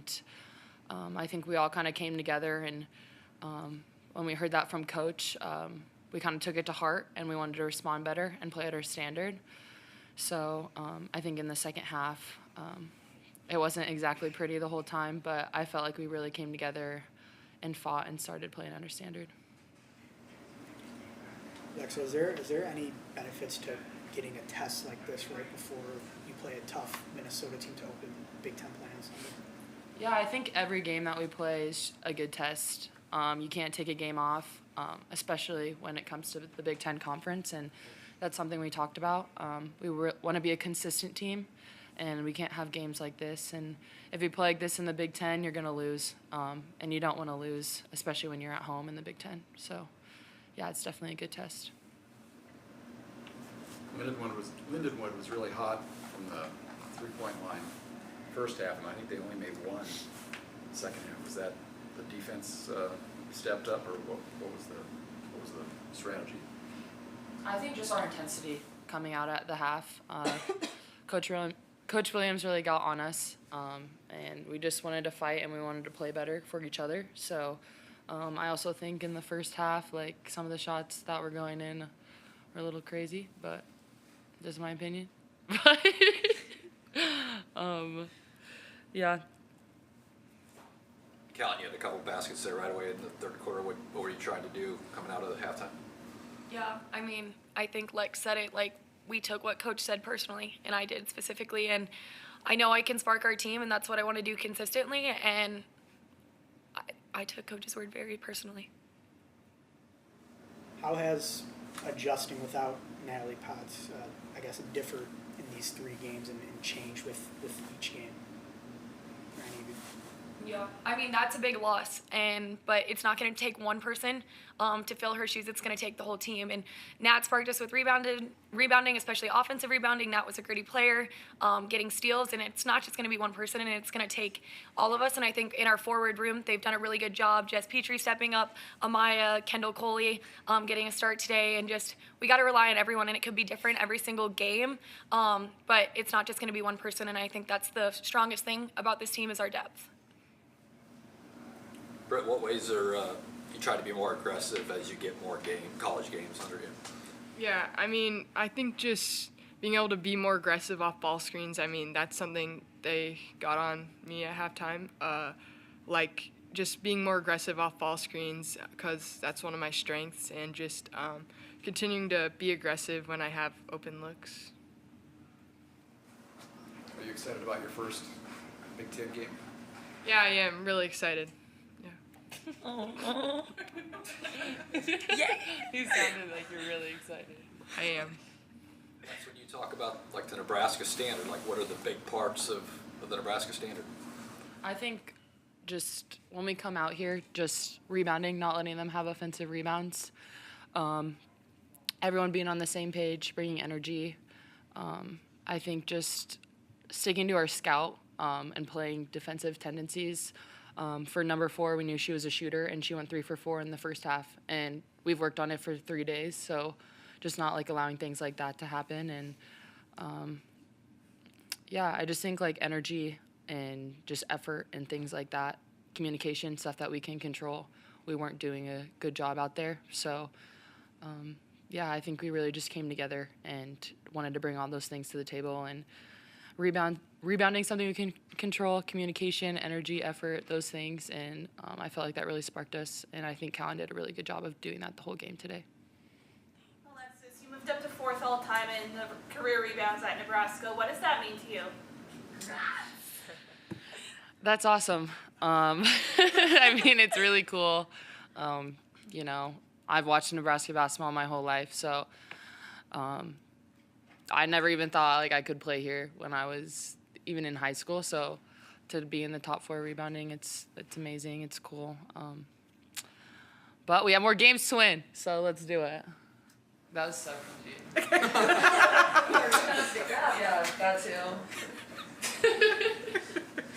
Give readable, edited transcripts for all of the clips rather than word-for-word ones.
and I think we all kind of came together, and when we heard that from Coach, we kind of took it to heart, and we wanted to respond better and play at our standard. So I think in the second half, it wasn't exactly pretty the whole time, but I felt like we really came together and fought and started playing at our standard. So is there any benefits to getting a test like this right before you play a tough Minnesota team to open Big Ten play on Sunday? Yeah, I think every game that we play is a good test. You can't take a game off, especially when it comes to the Big Ten Conference, and that's something we talked about. We want to be a consistent team, and we can't have games like this. And if you play like this in the Big Ten, you're going to lose, and you don't want to lose, especially when you're at home in the Big Ten. So, yeah, it's definitely a good test. Lindenwood was really hot from the three-point line first half, and I think they only made one second half. Was that the defense stepped up, or what was the strategy? I think just our intensity coming out at the half. Coach Williams really got on us, and we just wanted to fight and we wanted to play better for each other. So I also think in the first half, like, some of the shots that were going in were a little crazy, but that's my opinion. Yeah. Callan, you had a couple baskets there right away in the third quarter. What were you trying to do coming out of the halftime? Yeah, I mean, I think Lex said it, like, we took what Coach said personally, and I did specifically, and I know I can spark our team, and that's what I want to do consistently, and I took Coach's word very personally. How has adjusting without Natalie Potts, I guess, differed in these 3 games and changed with each game? For any of you? Yeah, I mean, that's a big loss, but it's not going to take one person to fill her shoes. It's going to take the whole team. And Nat sparked us with rebounding, especially offensive rebounding. Nat was a gritty player, getting steals, and it's not just going to be one person, and it's going to take all of us. And I think in our forward room, they've done a really good job. Jess Petrie stepping up, Amaya, Kendall Coley getting a start today, and just we got to rely on everyone, and it could be different every single game, but it's not just going to be one person, and I think that's the strongest thing about this team is our depth. Brett, what ways are you try to be more aggressive as you get more college games under you? Yeah, I mean, I think just being able to be more aggressive off ball screens, I mean, that's something they got on me at halftime. Like, just being more aggressive off ball screens, because that's one of my strengths, and just continuing to be aggressive when I have open looks. Are you excited about your first Big Ten game? Yeah, I am really excited. Oh. Yeah. You sounded like you're really excited. I am. That's when you talk about, like, the Nebraska standard. Like, what are the big parts of the Nebraska standard? I think just when we come out here, just rebounding, not letting them have offensive rebounds. Everyone being on the same page, bringing energy. I think just sticking to our scout and playing defensive tendencies. For number 4, we knew she was a shooter, and she went 3 for 4 in the first half, and we've worked on it for 3 days, so just not, like, allowing things like that to happen. And yeah, I just think, like, energy and just effort and things like that, communication, stuff that we can control, we weren't doing a good job out there. So yeah, I think we really just came together and wanted to bring all those things to the table, and rebounding something we can control, communication, energy, effort, those things, and I felt like that really sparked us, and I think Callan did a really good job of doing that the whole game today. Alexis, you moved up to 4th all-time in the career rebounds at Nebraska. What does that mean to you? That's awesome. I mean, it's really cool. You know, I've watched Nebraska basketball my whole life, so I never even thought, like, I could play here when I was even in high school. So to be in the top 4 rebounding, it's amazing. It's cool. But we have more games to win, so let's do it. That was so confusing. Yeah, that too.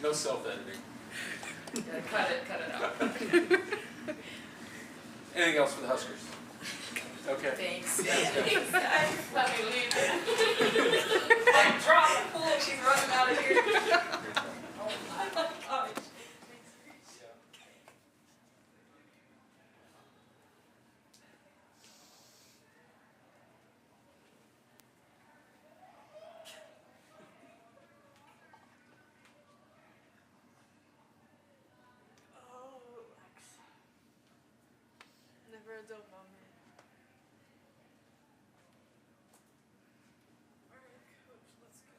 No self-editing. Yeah, cut it out. Anything else for the Huskers? Okay. Thanks. Thanks, guys. Let me leave. Like, drop the pool, she's running out of here. Oh my gosh. dope moment. All right, coach, let's go.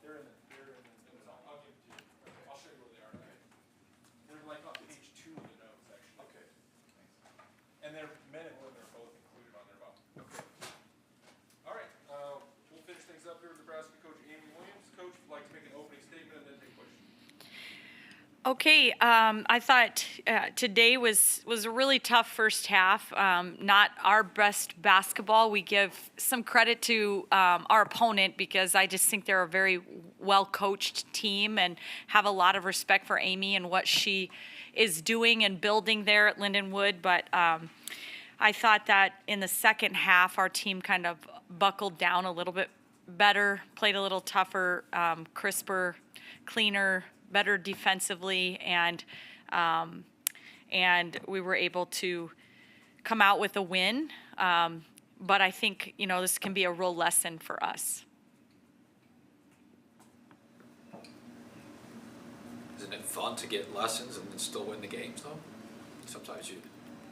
They're in the zone. I'll give it to you. Okay. I'll show you where they are. Okay. They're like on page 2 of the notes, actually. Okay. Thanks. And their men and women are both included on there. Okay. All right. We'll finish things up here with Nebraska coach Amy Williams. Coach, would like to make an opening statement and then take questions. Okay, I thought today was a really tough first half. Not our best basketball. We give some credit to our opponent because I just think they're a very well-coached team and have a lot of respect for Amy and what she is doing and building there at Lindenwood. But I thought that in the second half, our team kind of buckled down a little bit better, played a little tougher, crisper, cleaner, better defensively, and we were able to come out with a win. But I think, this can be a real lesson for us. Isn't it fun to get lessons and then still win the games, though? Sometimes you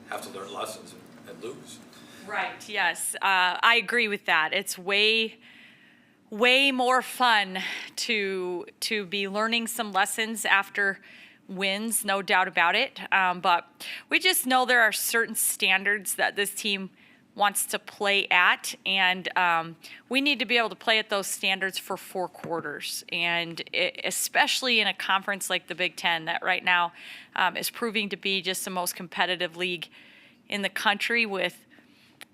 have to learn lessons and lose. Right, yes. I agree with that. It's way more fun to be learning some lessons after wins, no doubt about it. But we just know there are certain standards that this team wants to play at, and we need to be able to play at those standards for 4 quarters. And especially in a conference like the Big Ten that right now is proving to be just the most competitive league in the country, with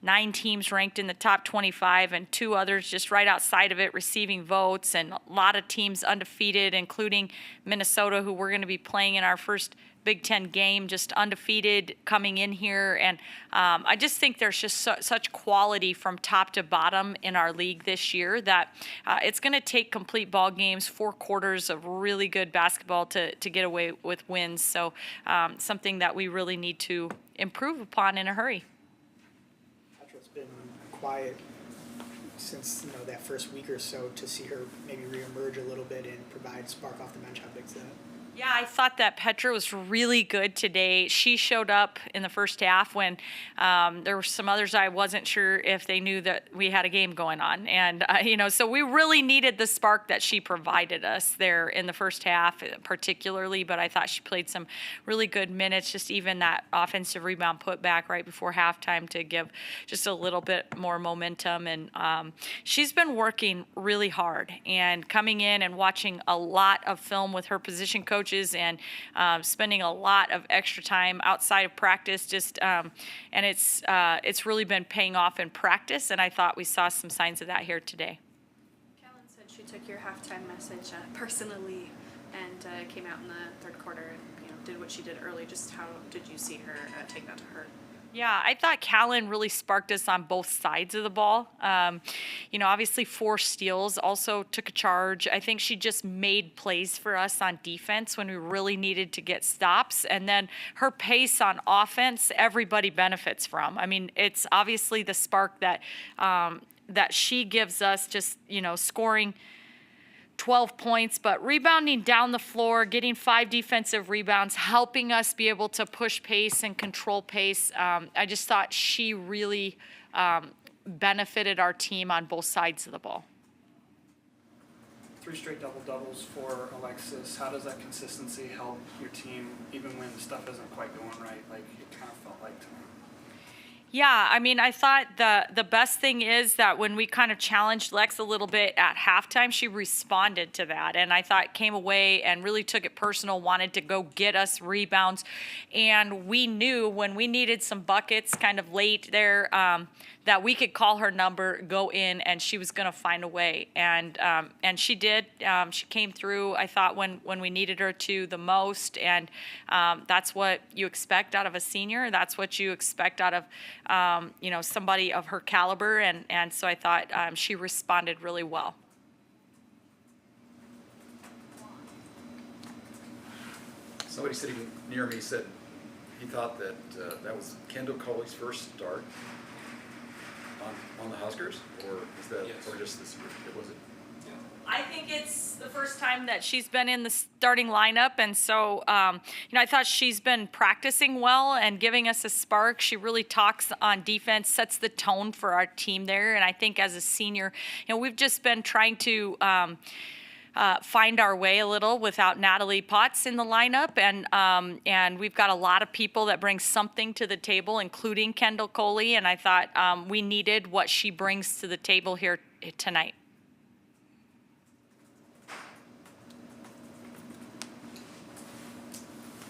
9 teams ranked in the top 25 and 2 others just right outside of it receiving votes, and a lot of teams undefeated, including Minnesota, who we're going to be playing in our first Big Ten game, just undefeated coming in here. And I just think there's just such quality from top to bottom in our league this year that it's going to take complete ball games, 4 quarters of really good basketball to get away with wins. So something that we really need to improve upon in a hurry. It's been quiet since that first week or so. To see her maybe reemerge a little bit and provide spark off the bench, how big's that? Yeah, I thought that Petra was really good today. She showed up in the first half when there were some others I wasn't sure if they knew that we had a game going on. And, so we really needed the spark that she provided us there in the first half particularly. But I thought she played some really good minutes, just even that offensive rebound put back right before halftime to give just a little bit more momentum. And she's been working really hard and coming in and watching a lot of film with her position coach and spending a lot of extra time outside of practice, and it's really been paying off in practice, and I thought we saw some signs of that here today. Callan said she took your halftime message personally and came out in the third quarter and did what she did early. Just how did you see her take that to heart? Yeah, I thought Callan really sparked us on both sides of the ball. Obviously 4 steals, also took a charge. I think she just made plays for us on defense when we really needed to get stops. And then her pace on offense, everybody benefits from. I mean, it's obviously the spark that she gives us, just, scoring 12 points, but rebounding down the floor, getting 5 defensive rebounds, helping us be able to push pace and control pace. I just thought she really benefited our team on both sides of the ball. 3 straight double-doubles for Alexis. How does that consistency help your team even when stuff isn't quite going right, like it kind of felt like tonight? Yeah, I mean, I thought the best thing is that when we kind of challenged Lex a little bit at halftime, she responded to that. And I thought came away and really took it personal, wanted to go get us rebounds. And we knew when we needed some buckets kind of late there that we could call her number, go in, and she was going to find a way. And she did. She came through, I thought, when we needed her to the most. And that's what you expect out of a senior. That's what you expect out of somebody of her caliber, and so I thought she responded really well. Somebody sitting near me said he thought that that was Kendall Coley's first start on the Huskers, or is that, or just this year? Was it? I think it's the first time that she's been in the starting lineup, and so I thought she's been practicing well and giving us a spark. She really talks on defense, sets the tone for our team there, and I think as a senior, we've just been trying to find our way a little without Natalie Potts in the lineup, and we've got a lot of people that bring something to the table, including Kendall Coley, and I thought we needed what she brings to the table here tonight.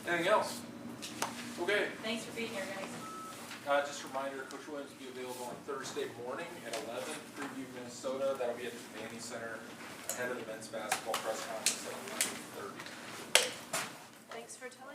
Anything else? Okay. Thanks for being here, guys. Just a reminder, Coach Williams will be available on Thursday morning at 11, preview Minnesota. That'll be at the Manny Center ahead of the men's basketball press conference at 11:30. Thanks for telling